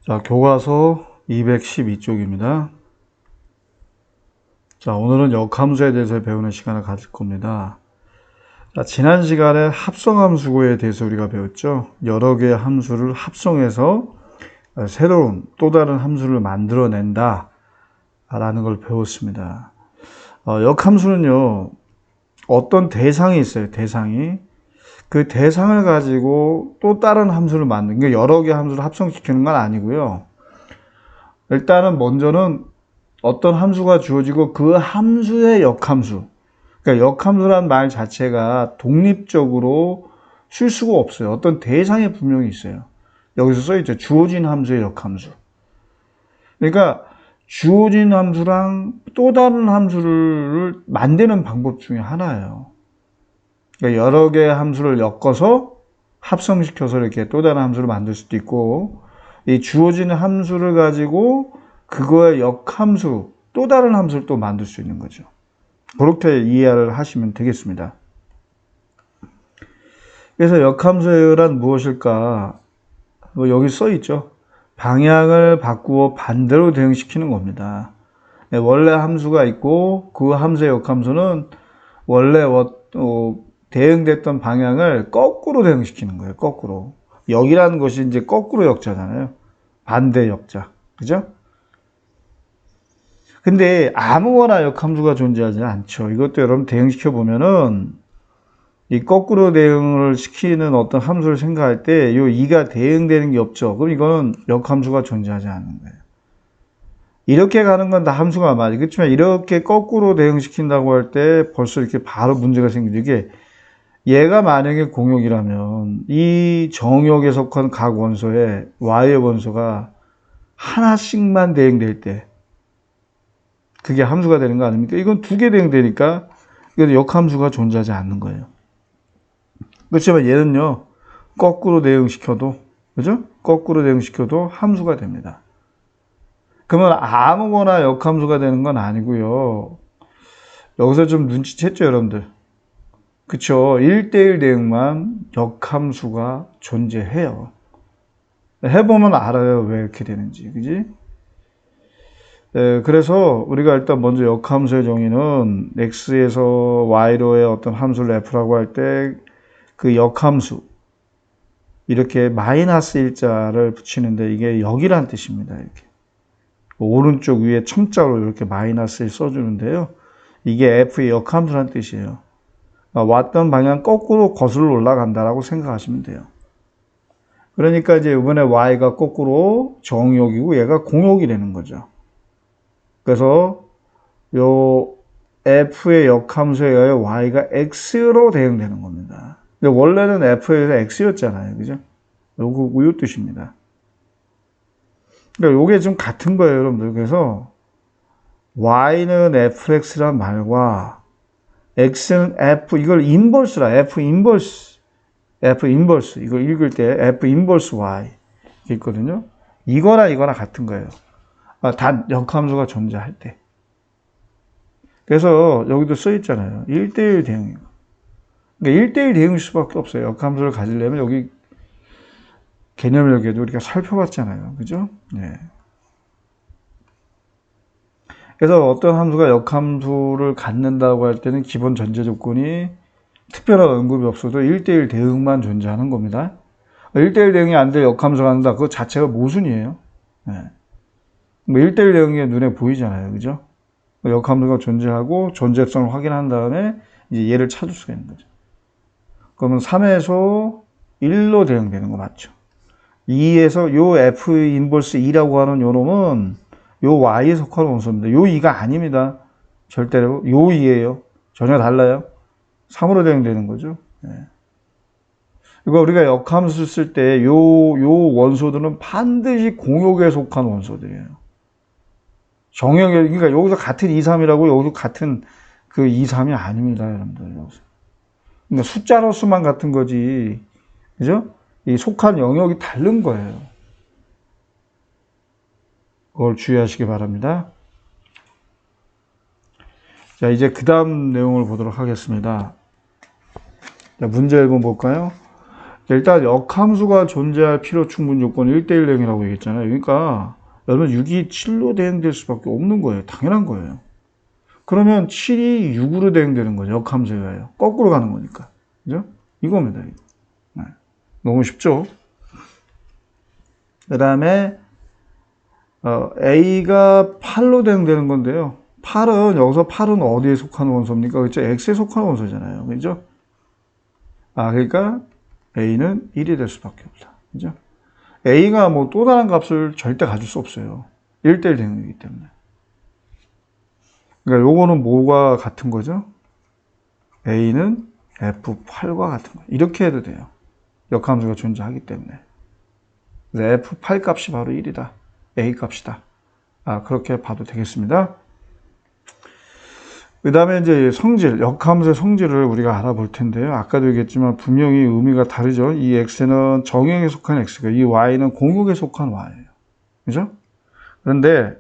자, 교과서 212쪽입니다. 자, 오늘은 역함수에 대해서 배우는 시간을 가질 겁니다. 자, 지난 시간에 합성함수에 대해서 우리가 배웠죠. 여러 개의 함수를 합성해서 새로운 또 다른 함수를 만들어낸다 라는 걸 배웠습니다. 역함수는요, 어떤 대상이 있어요. 대상이. 그 대상을 가지고 또 다른 함수를 만드는, 그러니까 여러 개의 함수를 합성시키는 건 아니고요. 일단은 먼저는 어떤 함수가 주어지고 그 함수의 역함수. 그러니까 역함수란 말 자체가 독립적으로 쓸 수가 없어요. 어떤 대상이 분명히 있어요. 여기서 써있죠. 주어진 함수의 역함수. 그러니까 주어진 함수랑 또 다른 함수를 만드는 방법 중에 하나예요. 그러니까 여러 개의 함수를 엮어서 합성시켜서 이렇게 또 다른 함수를 만들 수도 있고, 이 주어진 함수를 가지고 그거의 역함수, 또 다른 함수를 또 만들 수 있는 거죠. 그렇게 이해를 하시면 되겠습니다. 그래서 역함수란 무엇일까? 뭐 여기 써 있죠. 방향을 바꾸어 반대로 대응시키는 겁니다. 원래 함수가 있고 그 함수의 역함수는 원래 대응됐던 방향을 거꾸로 대응시키는 거예요. 거꾸로. 역이라는 것이 이제 거꾸로 역자잖아요. 반대 역자. 그죠? 근데 아무거나 역함수가 존재하지 않죠. 이것도 여러분 대응시켜 보면은 이 거꾸로 대응을 시키는 어떤 함수를 생각할 때 요 2가 대응되는 게 없죠. 그럼 이거는 역함수가 존재하지 않는 거예요. 이렇게 가는 건 다 함수가 맞아요. 그렇지만 이렇게 거꾸로 대응시킨다고 할 때 벌써 이렇게 바로 문제가 생기죠. 이게 얘가 만약에 공역이라면 이 정역에 속한 각 원소에 y의 원소가 하나씩만 대응될 때 그게 함수가 되는 거 아닙니까? 이건 2개 대응되니까 이건 역함수가 존재하지 않는 거예요. 그렇지만 얘는요, 거꾸로 대응시켜도, 그죠? 거꾸로 대응시켜도 함수가 됩니다. 그러면 아무거나 역함수가 되는 건 아니고요. 여기서 좀 눈치챘죠, 여러분들? 그쵸? 1대1 대응만 역함수가 존재해요. 해보면 알아요, 왜 이렇게 되는지. 그지? 그래서 우리가 일단 먼저 역함수의 정의는 x에서 y로의 어떤 함수를 f라고 할 때 그 역함수 이렇게 마이너스 일자를 붙이는데 이게 역이란 뜻입니다. 이렇게 오른쪽 위에 첨자로 이렇게 마이너스를 써주는데요. 이게 f의 역함수란 뜻이에요. 왔던 방향 거꾸로 거슬러 올라간다라고 생각하시면 돼요. 그러니까 이제 이번에 y가 거꾸로 정역이고 얘가 공역이 되는 거죠. 그래서 요 f의 역함수에 의하여 y가 x로 대응되는 겁니다. 근데 원래는 f에서 x였잖아요. 그죠? 요 뜻입니다. 그러니까 요게 좀 같은 거예요, 여러분들. 그래서 y는 fx란 말과 x는 f, 이걸 인버스라, f 인버스, 이걸 읽을 때 f 인버스 y 있거든요. 이거나 같은 거예요. 단 역함수가 존재할 때. 그래서 여기도 써 있잖아요. 1대1 대응이고. 그러니까 1대1 대응일 수밖에 없어요. 역함수를 가지려면 여기 개념력에도 우리가 살펴봤잖아요. 그죠? 네. 그래서 어떤 함수가 역함수를 갖는다고 할 때는 기본 전제 조건이 특별한 언급이 없어도 1대1 대응만 존재하는 겁니다. 1대1 대응이 안 돼 역함수가 갖는다. 그거 자체가 모순이에요. 네. 뭐 1대1 대응이 눈에 보이잖아요. 그죠? 역함수가 존재하고 존재성을 확인한 다음에 이제 얘를 찾을 수가 있는 거죠. 그러면 3에서 1로 대응되는 거 맞죠? 2에서 요 F 인버스 2라고 하는 요 놈은 요 Y에 속하는 원소입니다. 요 2가 아닙니다. 절대로. 요 2예요. 전혀 달라요. 3으로 대응되는 거죠. 네. 이거 우리가 역함수 쓸 때 요 원소들은 반드시 공역에 속한 원소들이에요. 정역에, 그러니까 여기서 같은 2, 3이라고 여기서 같은 그 2, 3이 아닙니다. 여러분들. 그러니까 숫자로서만 같은 거지. 그죠? 이 속한 영역이 다른 거예요. 그걸 주의하시기 바랍니다. 자, 이제 그 다음 내용을 보도록 하겠습니다. 자, 문제 1번 볼까요? 일단 역함수가 존재할 필요 충분 조건은 1대1 대응이라고 얘기했잖아요. 그러니까 여러분 6이 7로 대응될 수밖에 없는 거예요. 당연한 거예요. 그러면 7이 6으로 대응되는 거죠. 역함수에 의하여. 거꾸로 가는 거니까. 그죠? 이겁니다. 이거. 네. 너무 쉽죠? 그 다음에 A가 8로 대응되는 건데요. 8은 여기서 8은 어디에 속하는 원소입니까? 그렇죠? X에 속하는 원소잖아요. 그죠? 그러니까 A는 1이 될 수밖에 없다. 그죠? A가 뭐 또 다른 값을 절대 가질 수 없어요. 1대1 대응이기 때문에. 그러니까 요거는 뭐가 같은 거죠? A는 F8과 같은 거예요. 이렇게 해도 돼요. 역함수가 존재하기 때문에. 그래서 F8 값이 바로 1이다. A 값이다. 그렇게 봐도 되겠습니다. 그 다음에 이제 성질, 역함수의 성질을 우리가 알아볼 텐데요. 아까도 얘기했지만 분명히 의미가 다르죠. 이 X는 정형에 속한 X고 이 Y는 공역에 속한 Y예요. 그죠? 그런데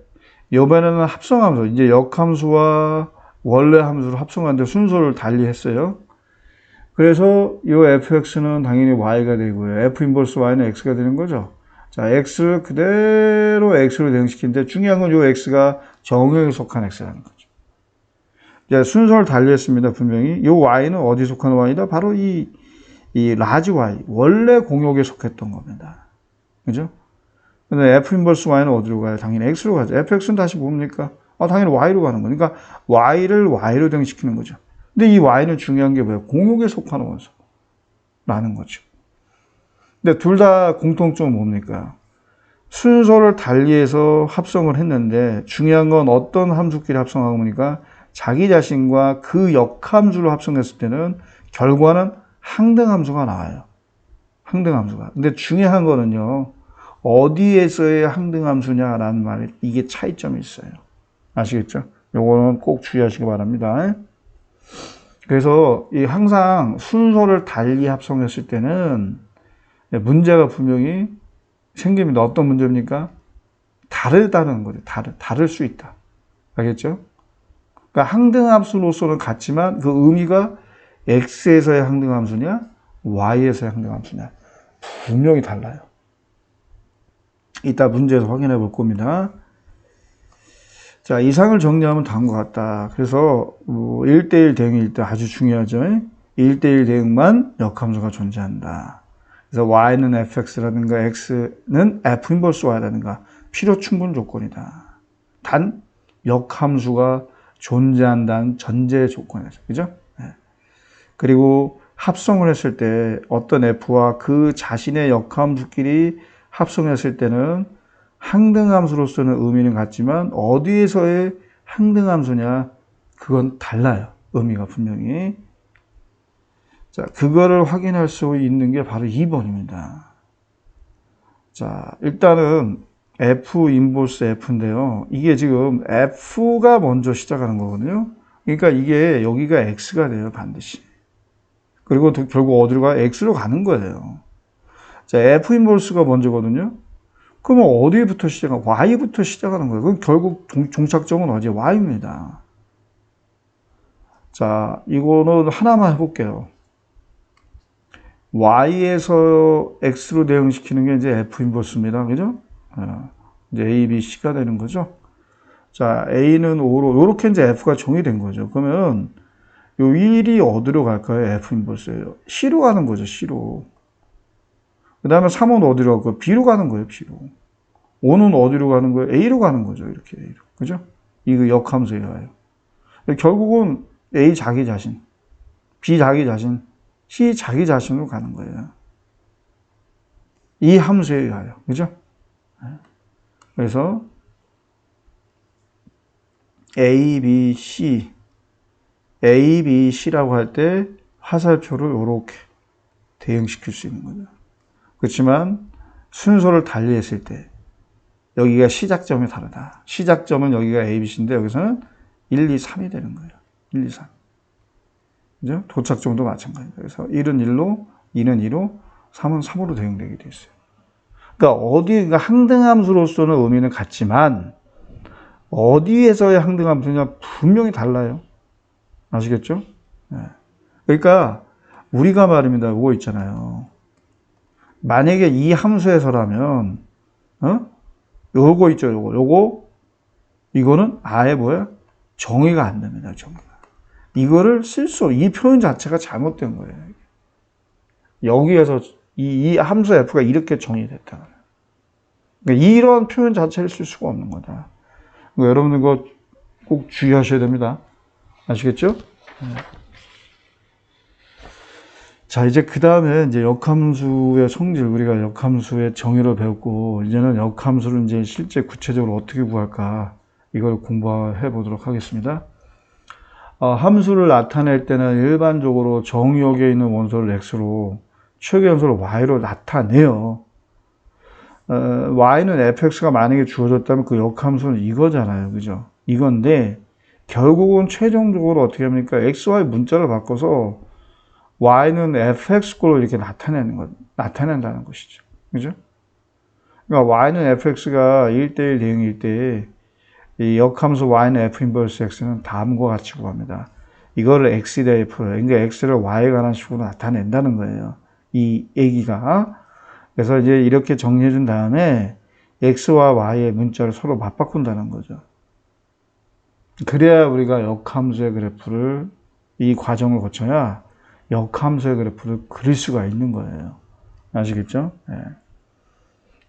이번에는 합성함수, 이제 역함수와 원래 함수를 합성하는데 순서를 달리 했어요. 그래서 이 fx는 당연히 y가 되고요. f 인버스 y는 x가 되는 거죠. 자, x를 그대로 x로 대응시키는데 중요한 건 이 x가 정형에 속한 x라는 거죠. 이제 순서를 달리 했습니다. 분명히. 이 y는 어디 속한 y이다? 바로 이 라지 y, 원래 공역에 속했던 겁니다. 그죠? 근데 f 인버스 y는 어디로 가요? 당연히 x로 가죠. fx는 다시 뭡니까? 당연히 y로 가는 거니까 y를 y로 대응시키는 거죠. 근데 이 y는 중요한 게 뭐예요? 공역에 속하는 원소라는 거죠. 근데 둘 다 공통점은 뭡니까? 순서를 달리해서 합성을 했는데 중요한 건 어떤 함수끼리 합성하고 보니까 자기 자신과 그 역함수를 합성했을 때는 결과는 항등함수가 나와요. 항등함수가. 근데 중요한 거는요. 어디에서의 항등함수냐라는 말에 이게 차이점이 있어요. 아시겠죠? 요거는 꼭 주의하시기 바랍니다. 그래서 항상 순서를 달리 합성했을 때는 문제가 분명히 생깁니다. 어떤 문제입니까? 다르다는 거죠. 다를 수 있다. 알겠죠? 그러니까 항등함수로서는 같지만 그 의미가 x에서의 항등함수냐 y에서의 항등함수냐 분명히 달라요. 이따 문제에서 확인해 볼 겁니다. 자, 이상을 정리하면 다음과 같다. 그래서 1대1 대응일 때 아주 중요하죠. 1대1 대응만 역함수가 존재한다. 그래서 y는 fx라든가 x는 f 인버스 y라든가 필요 충분 조건이다. 단 역함수가 존재한다는 전제 조건이죠. 그죠? 네. 그리고 합성을 했을 때 어떤 f와 그 자신의 역함수끼리 합성했을 때는 항등함수로서는 의미는 같지만 어디에서의 항등함수냐 그건 달라요. 의미가 분명히. 자, 그거를 확인할 수 있는 게 바로 2번입니다. 자, 일단은 F 인버스 F인데요. 이게 지금 F가 먼저 시작하는 거거든요. 그러니까 이게 여기가 X가 돼요, 반드시. 그리고 결국 어디로 가요? X로 가는 거예요. 자, F 인버스가 먼저거든요. 그러면 어디부터 시작하고 Y부터 시작하는 거예요. 그럼 결국 종착점은 어디? Y입니다. 자, 이거는 하나만 해볼게요. Y에서 X로 대응시키는 게 이제 F 인버스입니다. 그죠? 이제 A, B, C가 되는 거죠. 자, A는 5로, 요렇게 이제 F가 정의된 거죠. 그러면 요 1이 어디로 갈까요? F 인버스예요. C로 가는 거죠, C로. 그 다음에 3은 어디로 갈까요? B로 가는 거예요, B로. 5는 어디로 가는 거예요? A로 가는 거죠, 이렇게 A로. 그죠? 이거 역함수에 의하여. 결국은 A 자기 자신, B 자기 자신, C 자기 자신으로 가는 거예요. 이 함수에 의하여. 그죠? 그래서 A, B, C, A, B, C라고 할 때 화살표를 이렇게 대응시킬 수 있는 거죠. 그렇지만 순서를 달리했을 때 여기가 시작점이 다르다. 시작점은 여기가 A, B, C인데 여기서는 1, 2, 3이 되는 거예요. 1, 2, 3. 그죠? 도착점도 마찬가지입니다. 그래서 1은 1로, 2는 2로, 3은 3으로 대응되게 되어 있어요. 그러니까 항등함수로서는 의미는 같지만 어디에서의 항등함수냐 분명히 달라요. 아시겠죠? 네. 그러니까 우리가 말입니다. 이거 있잖아요. 만약에 이 함수에서라면, 요거 있죠, 이거는 아예 뭐야? 정의가 안 됩니다, 정의가. 이거를 이 표현 자체가 잘못된 거예요. 여기에서 이 함수 f가 이렇게 정의됐다. 그러니까 이런 표현 자체를 쓸 수가 없는 거다. 그러니까 여러분들 그거 꼭 주의하셔야 됩니다. 아시겠죠? 자, 이제 그 다음에 이제 역함수의 성질, 우리가 역함수의 정의를 배웠고, 이제는 역함수를 이제 실제 구체적으로 어떻게 구할까, 이걸 공부해 보도록 하겠습니다. 함수를 나타낼 때는 일반적으로 정의역에 있는 원소를 x로, 최고의 함수를 y로 나타내요. y는 fx가 만약에 주어졌다면 그 역함수는 이거잖아요. 그죠? 이건데, 결국은 최종적으로 어떻게 합니까? xy 문자를 바꿔서 y는 fx꼴로 이렇게 나타낸다는 것이죠. 그죠? 그러니까 y는 fx가 1대1 대응일 때, 이 역함수 y는 f 인버스 x는 다음과 같이 구합니다. 이거를 x 대 f, 그러니까 x를 y에 관한 식으로 나타낸다는 거예요. 이 얘기가. 그래서 이제 이렇게 정리해 준 다음에 x와 y의 문자를 서로 맞바꾼다는 거죠. 그래야 우리가 역함수의 그래프를, 이 과정을 거쳐야 역함수의 그래프를 그릴 수가 있는 거예요. 아시겠죠? 네.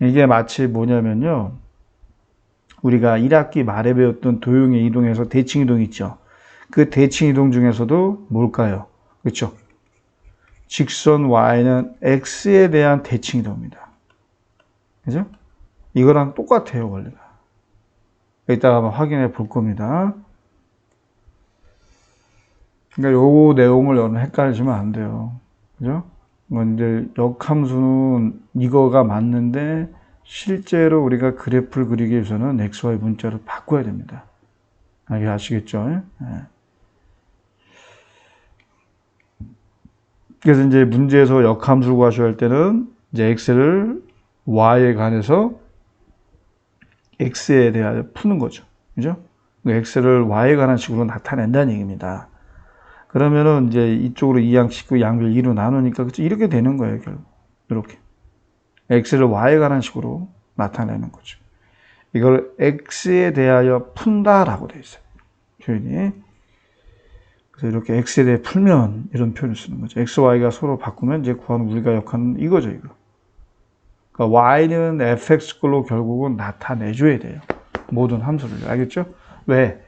이게 마치 뭐냐면요. 우리가 1학기 말에 배웠던 도형의 이동에서 대칭 이동 있죠. 그 대칭 이동 중에서도 뭘까요? 그렇죠? 직선 y는 x에 대한 대칭 이동입니다. 그죠? 이거랑 똑같아요, 원리가. 이따가 한번 확인해 볼 겁니다. 그러니까 요 내용을 여러분 헷갈리시면 안 돼요. 그죠? 이제 역함수는 이거가 맞는데 실제로 우리가 그래프를 그리기 위해서는 xy 문자를 바꿔야 됩니다. 아시겠죠? 네. 그래서 이제 문제에서 역함수를 구하셔야 할 때는 이제 x를 y에 관해서 x에 대하여 푸는 거죠. 그죠? x를 y에 관한 식으로 나타낸다는 얘기입니다. 그러면은 이제 이쪽으로 2양씩 양별 2로 나누니까 그쵸? 이렇게 되는 거예요, 결국. 이렇게. x를 y에 관한 식으로 나타내는 거죠. 이걸 x에 대하여 푼다라고 되어 있어요. 표현이. 그래서 이렇게 x에 대해 풀면 이런 표현을 쓰는 거죠. x, y가 서로 바꾸면 이제 구하는 우리가 역하는 이거죠, 이거. 그러니까 y는 fx 걸로 결국은 나타내줘야 돼요. 모든 함수를. 알겠죠? 왜?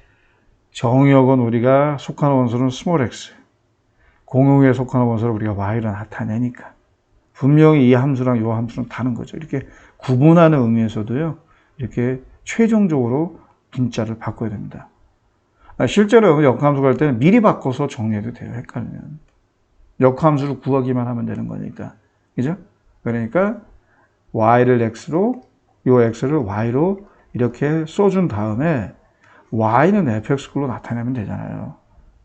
정의역은 우리가 속하는 원소는 스몰 x, 공용에 속하는 원소를 우리가 y로 나타내니까. 분명히 이 함수랑 이 함수는 다른 거죠. 이렇게 구분하는 의미에서도요, 이렇게 최종적으로 문자를 바꿔야 됩니다. 실제로 역함수 할 때는 미리 바꿔서 정리해도 돼요, 헷갈리면. 역함수를 구하기만 하면 되는 거니까. 그죠? 그러니까 y를 x로, 요 x를 y로 이렇게 써준 다음에 y는 fx꼴로 나타내면 되잖아요.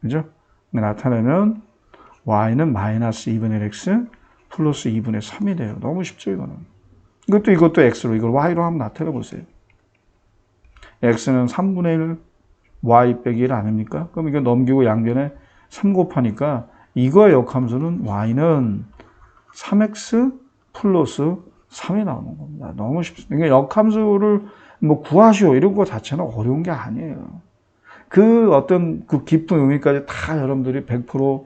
그죠? 나타내면 y는 마이너스 2분의 1 x 플러스 2분의 3이 돼요. 너무 쉽죠, 이거는. 이것도 x로, 이걸 y로 한번 나타내 보세요. x는 3분의 1 y 빼기 1 아닙니까? 그럼 이거 넘기고 양변에 3 곱하니까 이거의 역함수는 y는 3x 플러스 3이 나오는 겁니다. 너무 쉽습니다. 그러니까 역함수를 뭐 구하시오 이런 거 자체는 어려운 게 아니에요. 그 어떤 그 깊은 의미까지 다 여러분들이 100%,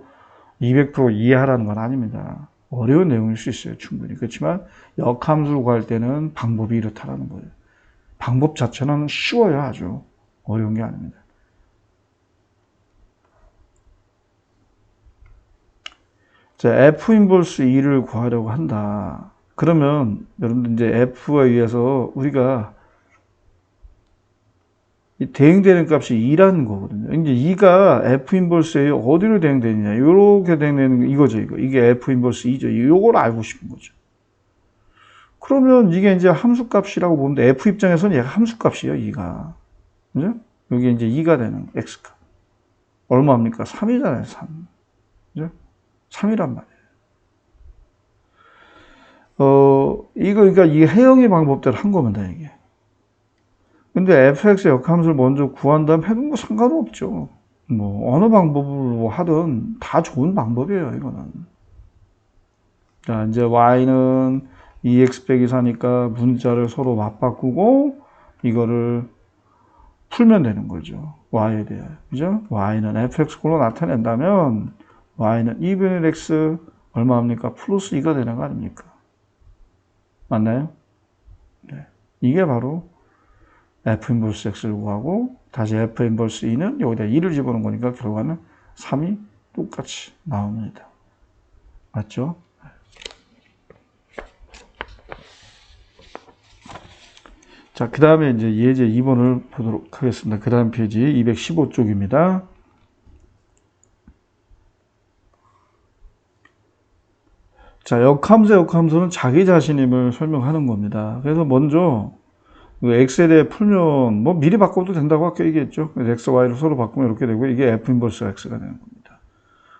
200% 이해하라는 건 아닙니다. 어려운 내용일 수 있어요, 충분히. 그렇지만 역함수를 구할 때는 방법이 이렇다라는 거예요. 방법 자체는 쉬워요, 아주. 어려운 게 아닙니다. 자, f 인버스 2를 구하려고 한다. 그러면 여러분들 이제 f에 의해서 우리가 이 대응되는 값이 2라는 거거든요. 이제 2가 f 인버스에 어디로 대응되느냐. 이렇게 대응되는 이거죠, 이거. 이게 f 인버스 2죠. 요걸 알고 싶은 거죠. 그러면 이게 이제 함수값이라고 보면 돼. f 입장에서는 얘가 함수값이에요, 2가. 그죠? 여기 이제 2가 되는 x값. 얼마입니까? 3이잖아요, 3. 그죠? 3이란 말이에요. 그러니까 이 해영의 방법대로 한 겁니다, 이게. 근데 fx의 역함수를 먼저 구한다면 해도 뭐 상관없죠. 뭐, 어느 방법으로 하든 다 좋은 방법이에요, 이거는. 자, 이제 y는 2x 빼기 4니까 문자를 서로 맞바꾸고 이거를 풀면 되는 거죠. y에 대해. 그죠? y는 fx꼴로 나타낸다면 y는 2분의 x 얼마입니까? 플러스 2가 되는 거 아닙니까? 맞나요? 네. 이게 바로 f 인버스 x를 구하고 다시 f 인버스 2는 여기다 2를 집어넣은 거니까 결과는 3이 똑같이 나옵니다. 맞죠? 자, 그 다음에 이제 예제 2번을 보도록 하겠습니다. 그 다음 페이지 215쪽입니다. 자, 역함수는 자기 자신임을 설명하는 겁니다. 그래서 먼저 x에 대해 풀면 뭐 미리 바꿔도 된다고 아까 얘기했죠. x, y를 서로 바꾸면 이렇게 되고 이게 f 인버스 x가 되는 겁니다.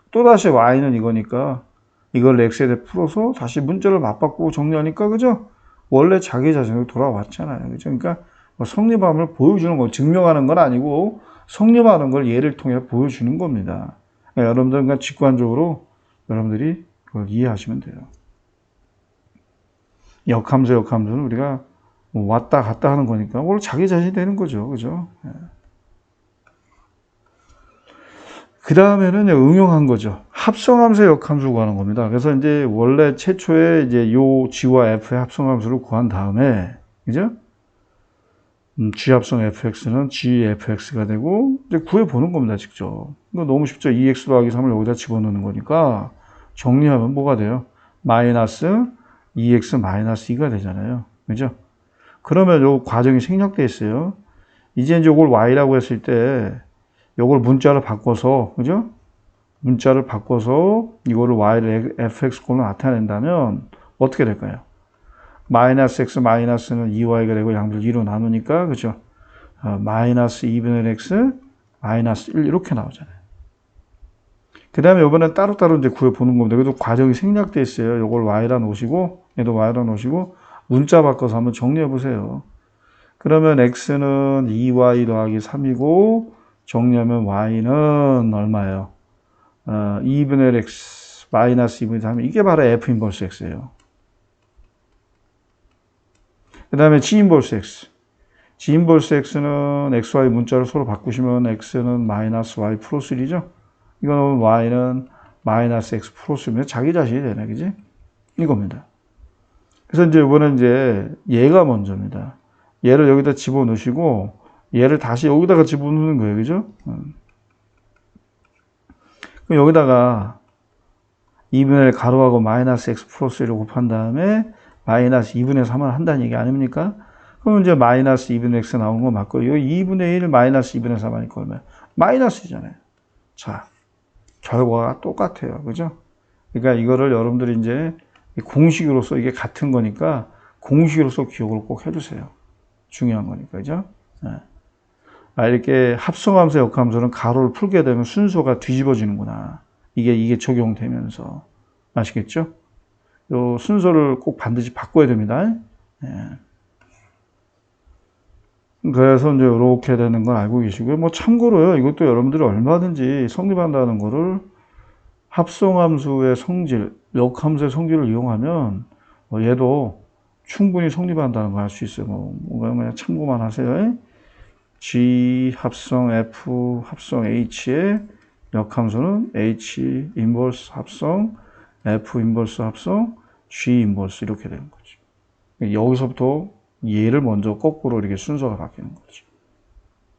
또다시 y는 이거니까 이걸 x에 대해 풀어서 다시 문자를 맞바꾸고 정리하니까 그죠? 원래 자기 자신으로 돌아왔잖아요. 그죠? 그러니까 뭐 성립함을 보여주는 거, 증명하는 건 아니고 성립하는 걸 예를 통해 보여주는 겁니다. 그러니까 여러분들 그러니까 직관적으로 여러분들이 그걸 이해하시면 돼요. 역함수는 우리가 뭐 왔다 갔다 하는 거니까 원래 자기 자신이 되는 거죠. 그죠? 예. 그 다음에는 응용한 거죠. 합성함수의 역함수 구하는 겁니다. 그래서 이제 원래 최초에 이제 요 G와 F의 합성함수를 구한 다음에, 그죠? G 합성 fx는 gfx가 되고, 이제 구해보는 겁니다, 직접. 이거 너무 쉽죠. 2x 더하기 3을 여기다 집어넣는 거니까, 정리하면 뭐가 돼요? 마이너스 2x 마이너스 2가 되잖아요. 그죠? 그러면 요 과정이 생략돼 있어요. 이제 요걸 y라고 했을 때, 요걸 문자로 바꿔서, 그죠? 문자를 바꿔서 이거를 y를 fx꼴로 나타낸다면 어떻게 될까요? 마이너스 x 마이너스는 2y가 되고 양들 2로 나누니까, 그죠? 마이너스 2분의 x 마이너스 1 이렇게 나오잖아요. 그 다음에 이번엔 따로따로 이제 구해보는 겁니다. 그래도 과정이 생략돼 있어요. 요걸 y라 놓으시고, 얘도 y라 놓으시고, 문자 바꿔서 한번 정리해 보세요. 그러면 x는 2y 더하기 3이고, 정리하면 y는 얼마예요? 2분의 x 마이너스 2분의 3 이게 바로 f 인버스 x예요. 그 다음에 g 인버스 x. g 인버스 x는 xy 문자를 서로 바꾸시면 x는 마이너스 y 플러스 1이죠. 이거는 y는 마이너스 x 플러스 1이면 자기 자신이 되네, 그지? 이겁니다. 그래서 이제 이번엔 이제 얘가 먼저입니다. 얘를 여기다 집어넣으시고 얘를 다시 여기다가 집어넣는 거예요, 그죠? 그럼 여기다가 2분의 1 가로하고 마이너스 x 플러스 1을 곱한 다음에 마이너스 2분의 3을 한다는 얘기 아닙니까? 그럼 이제 마이너스 2분의 x 나온 거 맞고, 이 2분의 1 마이너스 2분의 3 하니까 얼마야? 마이너스잖아요. 자, 결과가 똑같아요. 그죠? 그러니까 이거를 여러분들이 이제 공식으로서 이게 같은 거니까 공식으로서 기억을 꼭 해주세요. 중요한 거니까. 그죠? 네. 이렇게 합성함수, 역함수는 가로를 풀게 되면 순서가 뒤집어지는구나. 이게 적용되면서. 아시겠죠? 요 순서를 꼭 반드시 바꿔야 됩니다. 네. 그래서 이제 이렇게 되는 걸 알고 계시고요. 뭐 참고로요, 이것도 여러분들이 얼마든지 성립한다는 거를 합성함수의 성질, 역함수의 성질을 이용하면 얘도 충분히 성립한다는 걸 알 수 있어요. 그냥 참고만 하세요. G 합성 F 합성 H의 역함수는 H 인버스 합성 F 인버스 합성 G 인버스 이렇게 되는 거죠. 여기서부터 얘를 먼저 거꾸로 이렇게 순서가 바뀌는 거죠.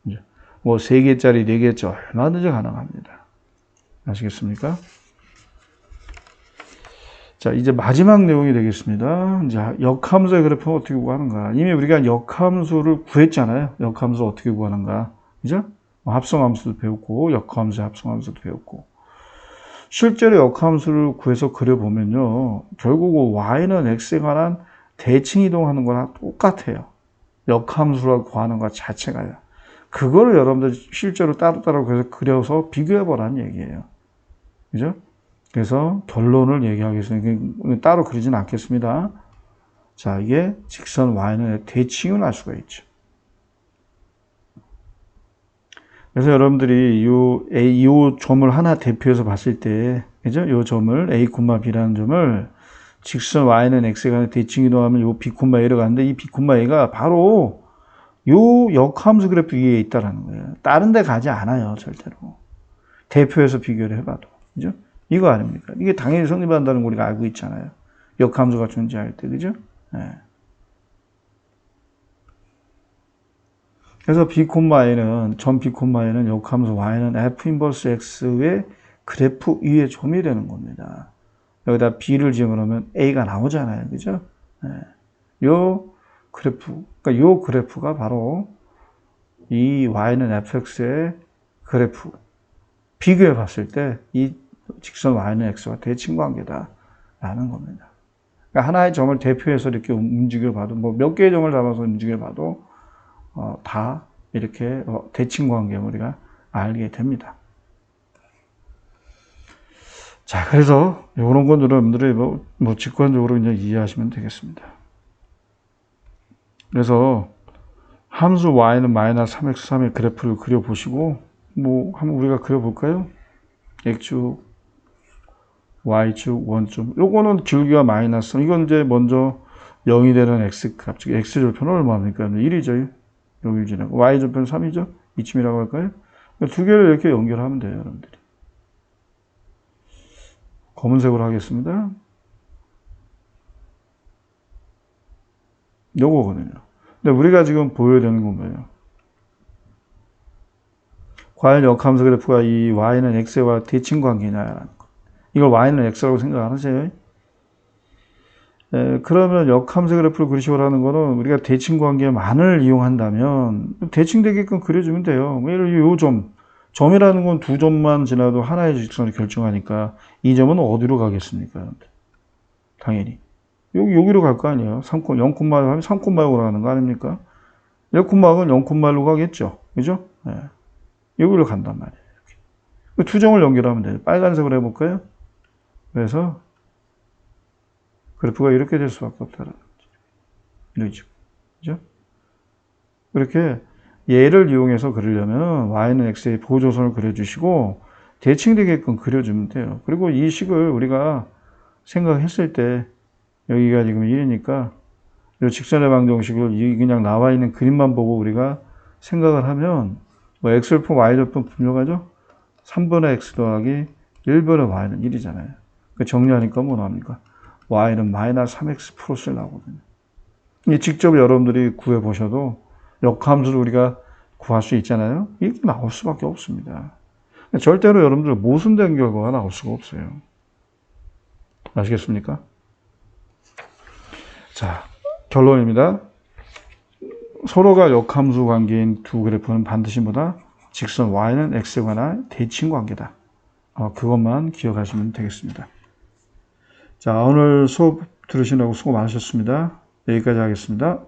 이제 뭐 3개짜리, 4개짜리 얼마든지 가능합니다. 아시겠습니까? 자, 이제 마지막 내용이 되겠습니다. 이제 역함수의 그래프는 어떻게 구하는가? 이미 우리가 역함수를 구했잖아요. 역함수 어떻게 구하는가? 그죠? 합성함수도 배웠고, 역함수, 합성함수도 배웠고. 실제로 역함수를 구해서 그려보면요. 결국 y는 x에 관한 대칭 이동하는 거랑 똑같아요. 역함수라고 구하는 것 자체가요. 그거를 여러분들 실제로 따로따로 그려서 비교해보라는 얘기예요. 그죠? 그래서 결론을 얘기하겠습니다. 따로 그리진 않겠습니다. 자, 이게 직선 y는 대칭을 알 수가 있죠. 그래서 여러분들이 요 점을 하나 대표해서 봤을 때, 그죠? 요 점을 A, B라는 점을 직선 y는 x에 관한 대칭 이동하면 요 b, a로 가는데 이 b, a가 바로 요 역함수 그래프 위에 있다라는 거예요. 다른 데 가지 않아요, 절대로. 대표해서 비교를 해봐도. 그죠? 이거 아닙니까? 이게 당연히 성립한다는 거 우리가 알고 있잖아요. 역함수가 존재할 때, 그죠? 네. 그래서 b, a는, 전 b, a는 역함수 y는 f 인버스 x의 그래프 위에 조밀되는 겁니다. 여기다 b를 집어넣으면 a가 나오잖아요. 그죠? 네. 요 그래프, 그러니까 요 그래프가 바로 이 y는 fx의 그래프. 비교해 봤을 때 이 직선 y는 x와 대칭 관계다라는 겁니다. 그러니까 하나의 점을 대표해서 이렇게 움직여 봐도, 뭐 몇 개의 점을 잡아서 움직여 봐도, 다 이렇게 대칭 관계를 우리가 알게 됩니다. 자, 그래서 이런 건 여러분들이 뭐 직관적으로 그냥 이해하시면 되겠습니다. 그래서 함수 y는 마이너스 3x3의 그래프를 그려보시고, 뭐 한번 우리가 그려볼까요? x축, y축, 원점. 요거는 길기가 마이너스. 이건 이제 먼저 0이 되는 x값, 즉 x절편은 얼마입니까? 1이죠. 여기 지나고 y절편 3이죠. 이쯤이라고 할까요? 두 개를 이렇게 연결하면 돼요, 여러분들이. 검은색으로 하겠습니다. 요거거든요. 근데 우리가 지금 보여야 되는 건 뭐예요? 과연 역함수 그래프가 이 y는 x와 대칭 관계냐라는 거. 이걸 y는 x라고 생각하세요? 그러면 역함수 그래프를 그리시오라는 거는 우리가 대칭 관계만을 이용한다면 대칭되게끔 그려주면 돼요. 예를 들어 요 점이라는 건 두 점만 지나도 하나의 직선을 결정하니까 이 점은 어디로 가겠습니까? 당연히 여기로 갈 거 아니에요. 0,1 하면 3,6로 가는 거 아닙니까? 1,0은 0,1로 가겠죠. 그죠? 네. 여기로 간단 말이에요. 이렇게. 두 점을 연결하면 돼요. 빨간색으로 해볼까요? 그래서 그래프가 이렇게 될 수밖에 없다는 거죠. 그죠? 그렇게 얘를 이용해서 그리려면 y는 x의 보조선을 그려주시고 대칭되게끔 그려주면 돼요. 그리고 이 식을 우리가 생각했을 때 여기가 지금 1이니까 이 직선의 방정식을 그냥 나와 있는 그림만 보고 우리가 생각을 하면 뭐 x절편, y절편 분명하죠? 3분의 x 더하기 1분의 y는 1이잖아요. 정리하니까 뭐 나옵니까? y는 마이너스 3x 플러스 나오거든요. 직접 여러분들이 구해보셔도 역함수를 우리가 구할 수 있잖아요. 이게 나올 수밖에 없습니다. 절대로 여러분들 모순된 결과가 나올 수가 없어요. 아시겠습니까? 자, 결론입니다. 서로가 역함수 관계인 두 그래프는 반드시 뭐다? 직선 y는 x에 관한 대칭 관계다. 그것만 기억하시면 되겠습니다. 자, 오늘 수업 들으시느라고 수고 많으셨습니다. 여기까지 하겠습니다.